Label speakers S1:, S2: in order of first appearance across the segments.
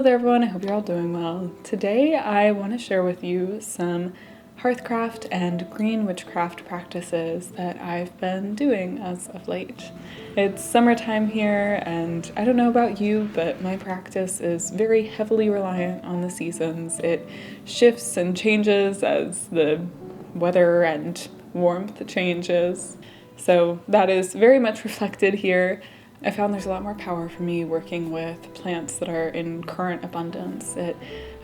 S1: Hello there everyone, I hope you're all doing well. Today I want to share with you some Hearthcraft and green witchcraft practices that I've been doing as of late. It's summertime here and I don't know about you, but my practice is very heavily reliant on the seasons. It shifts and changes as the weather and warmth changes. So that is very much reflected here. I found there's a lot more power for me working with plants that are in current abundance. It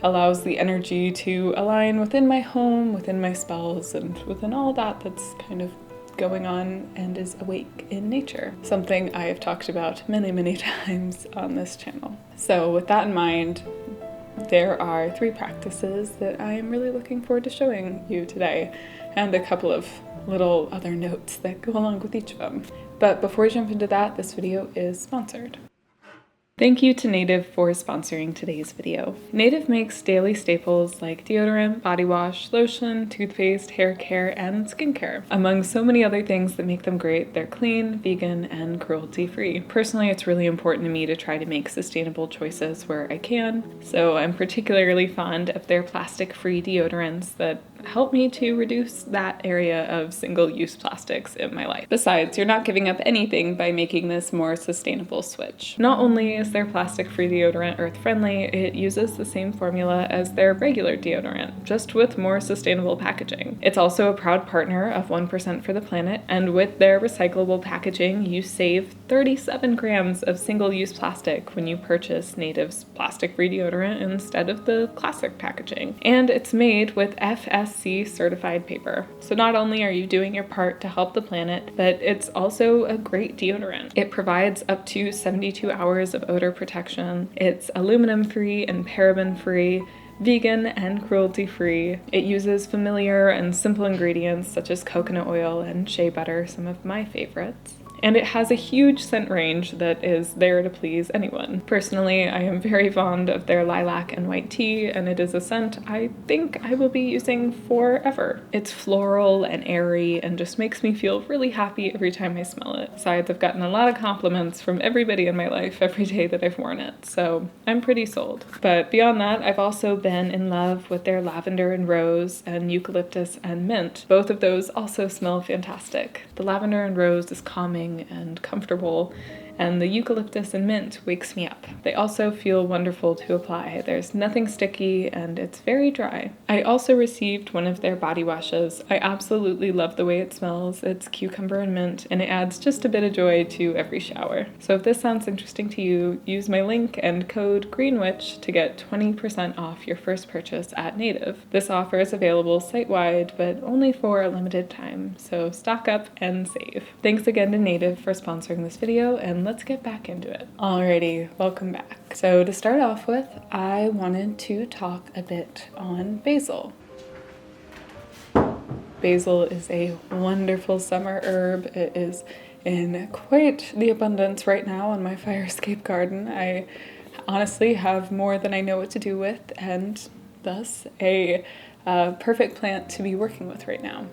S1: allows the energy to align within my home, within my spells, and within all that that's kind of going on and is awake in nature. Something I have talked about many times on this channel. So with that in mind, there are 3 practices that I am really looking forward to showing you today, and a couple of little other notes that go along with each of them. But before we jump into that, this video is sponsored. Thank you to Native for sponsoring today's video. Native makes daily staples like deodorant, body wash, lotion, toothpaste, hair care, and skincare. Among so many other things that make them great, they're clean, vegan, and cruelty-free. Personally, it's really important to me to try to make sustainable choices where I can, so I'm particularly fond of their plastic-free deodorants that help me to reduce that area of single-use plastics in my life. Besides, you're not giving up anything by making this more sustainable switch. Not only is their plastic-free deodorant earth-friendly, it uses the same formula as their regular deodorant, just with more sustainable packaging. It's also a proud partner of 1% for the Planet, and with their recyclable packaging, you save 37 grams of single-use plastic when you purchase Native's plastic-free deodorant instead of the classic packaging. And it's made with FSC certified paper. So not only are you doing your part to help the planet, but it's also a great deodorant. It provides up to 72 hours of odor protection. It's aluminum free and paraben free, vegan and cruelty free. It uses familiar and simple ingredients such as coconut oil and shea butter, some of my favorites. And it has a huge scent range that is there to please anyone. Personally, I am very fond of their lilac and white tea, and it is a scent I think I will be using forever. It's floral and airy and just makes me feel really happy every time I smell it. Besides, I've gotten a lot of compliments from everybody in my life every day that I've worn it, so I'm pretty sold. But beyond that, I've also been in love with their lavender and rose and eucalyptus and mint. Both of those also smell fantastic. The lavender and rose is calming and comfortable, and the eucalyptus and mint wakes me up. They also feel wonderful to apply. There's nothing sticky and it's very dry. I also received one of their body washes. I absolutely love the way it smells. It's cucumber and mint, and it adds just a bit of joy to every shower. So if this sounds interesting to you, use my link and code GREENWITCH to get 20% off your first purchase at Native. This offer is available site-wide, but only for a limited time, so stock up and save. Thanks again to Native for sponsoring this video, and let's get back into it. Alrighty, welcome back. So to start off with, I wanted to talk a bit on basil. Basil is a wonderful summer herb. It is in quite the abundance right now in my fire escape garden. I honestly have more than I know what to do with, and thus a perfect plant to be working with right now.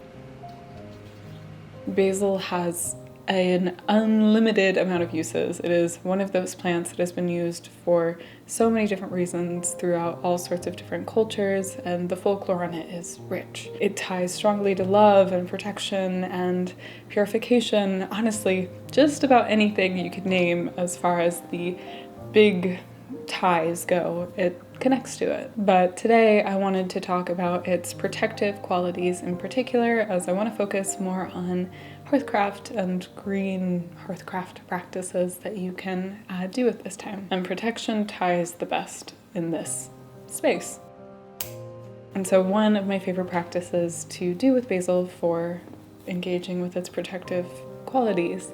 S1: Basil has an unlimited amount of uses. It is one of those plants that has been used for so many different reasons throughout all sorts of different cultures, and the folklore on it is rich. It ties strongly to love and protection and purification. Honestly, just about anything you could name as far as the big ties go, it connects to it. But today I wanted to talk about its protective qualities in particular, as I want to focus more on Hearthcraft and green Hearthcraft practices that you can do at this time. And protection ties the best in this space. And so one of my favorite practices to do with basil for engaging with its protective qualities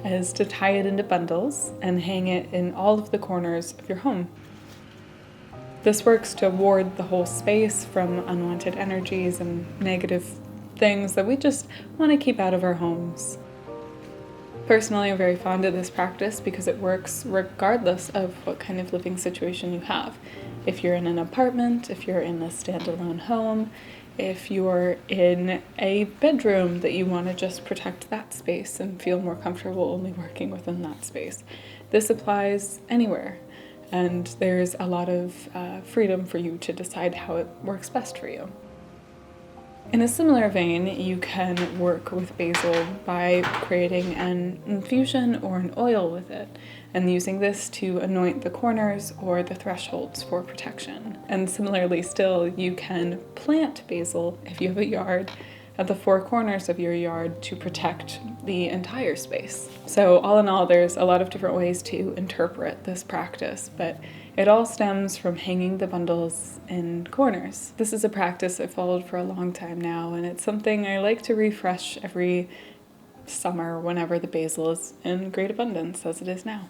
S1: is to tie it into bundles and hang it in all of the corners of your home. This works to ward the whole space from unwanted energies and negative things that we just want to keep out of our homes. Personally, I'm very fond of this practice because it works regardless of what kind of living situation you have. If you're in an apartment, if you're in a standalone home, if you're in a bedroom that you want to just protect that space and feel more comfortable only working within that space. This applies anywhere. and there's a lot of freedom for you to decide how it works best for you. In a similar vein, you can work with basil by creating an infusion or an oil with it, and using this to anoint the corners or the thresholds for protection. And similarly still, you can plant basil, if you have a yard, at the four corners of your yard to protect the entire space. So all in all, there's a lot of different ways to interpret this practice, but it all stems from hanging the bundles in corners. This is a practice I've followed for a long time now, and it's something I like to refresh every summer whenever the basil is in great abundance, as it is now.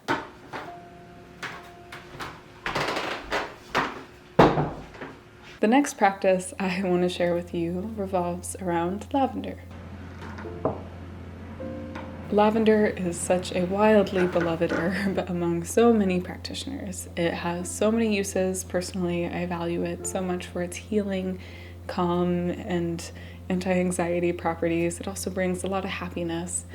S1: The next practice I want to share with you revolves around lavender. Lavender is such a wildly beloved herb among so many practitioners. It has so many uses. Personally, I value it so much for its healing, calm, and anti-anxiety properties. It also brings a lot of happiness.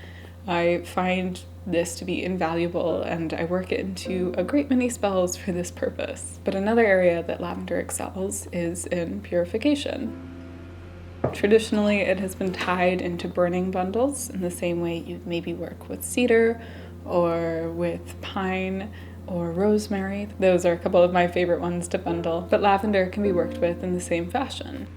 S1: I find this to be invaluable, and I work it into a great many spells for this purpose. But another area that lavender excels is in purification. Traditionally, it has been tied into burning bundles in the same way you'd maybe work with cedar or with pine or rosemary. Those are a couple of my favorite ones to bundle, but lavender can be worked with in the same fashion.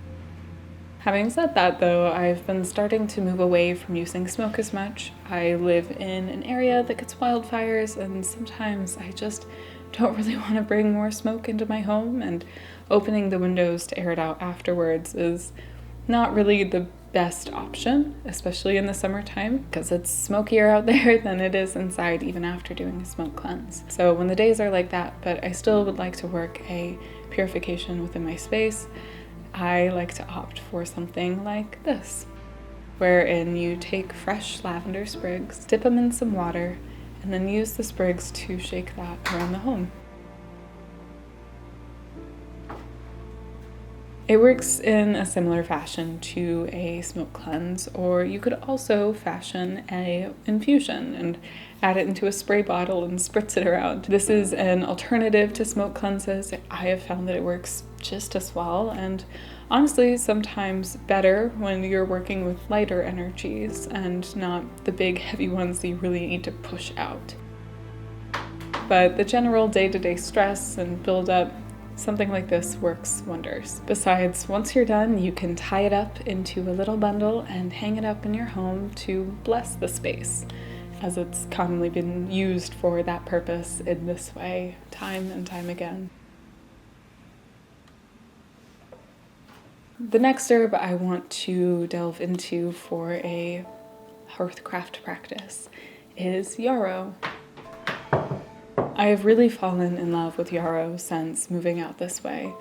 S1: Having said that, though, I've been starting to move away from using smoke as much. I live in an area that gets wildfires, and sometimes I just don't really want to bring more smoke into my home, and opening the windows to air it out afterwards is not really the best option, especially in the summertime, because it's smokier out there than it is inside even after doing a smoke cleanse. So when the days are like that, but I still would like to work a purification within my space, I like to opt for something like this, wherein you take fresh lavender sprigs, dip them in some water, and then use the sprigs to shake that around the home. It works in a similar fashion to a smoke cleanse, or you could also fashion an infusion and add it into a spray bottle and spritz it around. This is an alternative to smoke cleanses. I have found that it works just as well, and honestly sometimes better when you're working with lighter energies and not the big heavy ones that you really need to push out. But the general day-to-day stress and build-up, something like this works wonders. Besides, once you're done, you can tie it up into a little bundle and hang it up in your home to bless the space, as it's commonly been used for that purpose in this way, time and time again. The next herb I want to delve into for a Hearthcraft practice is yarrow. I have really fallen in love with yarrow since moving out this way.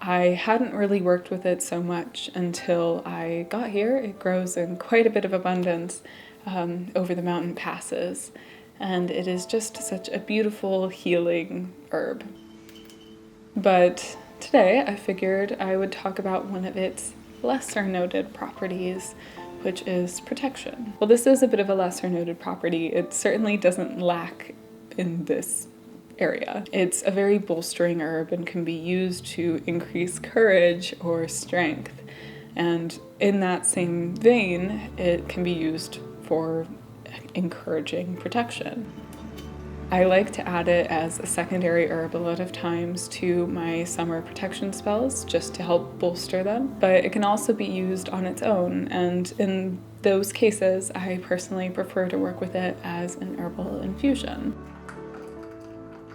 S1: I hadn't really worked with it so much until I got here. It grows in quite a bit of abundance over the mountain passes, and it is just such a beautiful healing herb. But today I figured I would talk about one of its lesser noted properties, which is protection. Well, this is a bit of a lesser noted property. It certainly doesn't lack in this area. It's a very bolstering herb and can be used to increase courage or strength. And in that same vein, it can be used for encouraging protection. I like to add it as a secondary herb a lot of times to my summer protection spells just to help bolster them, but it can also be used on its own, and in those cases I personally prefer to work with it as an herbal infusion.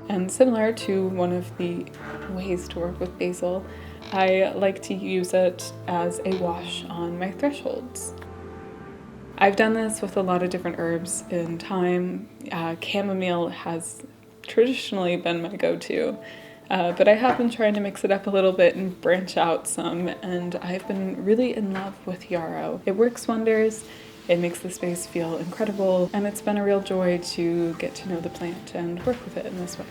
S1: And similar to one of the ways to work with basil, I like to use it as a wash on my thresholds. I've done this with a lot of different herbs in time. Chamomile has traditionally been my go-to, but I have been trying to mix it up a little bit and branch out some, and I've been really in love with yarrow. It works wonders. It makes the space feel incredible, and it's been a real joy to get to know the plant and work with it in this way.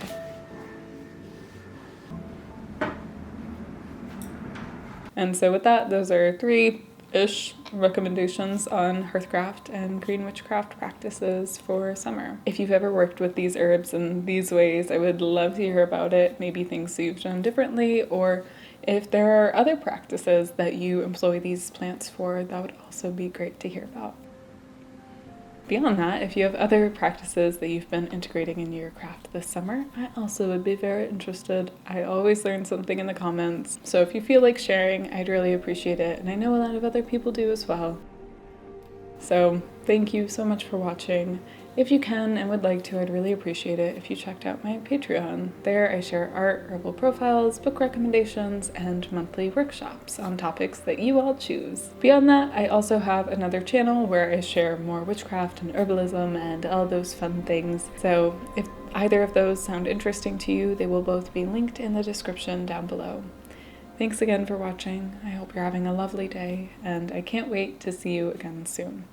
S1: And so with that, those are 3-ish recommendations on Hearthcraft and green witchcraft practices for summer. If you've ever worked with these herbs in these ways, I would love to hear about it, maybe things that you've done differently, or if there are other practices that you employ these plants for, that would also be great to hear about. Beyond that, if you have other practices that you've been integrating into your craft this summer, I also would be very interested. I always learn something in the comments, so if you feel like sharing, I'd really appreciate it, and I know a lot of other people do as well. So thank you so much for watching. If you can and would like to, I'd really appreciate it if you checked out my Patreon. There I share art, herbal profiles, book recommendations, and monthly workshops on topics that you all choose. Beyond that, I also have another channel where I share more witchcraft and herbalism and all those fun things. So if either of those sound interesting to you, they will both be linked in the description down below. Thanks again for watching. I hope you're having a lovely day, and I can't wait to see you again soon.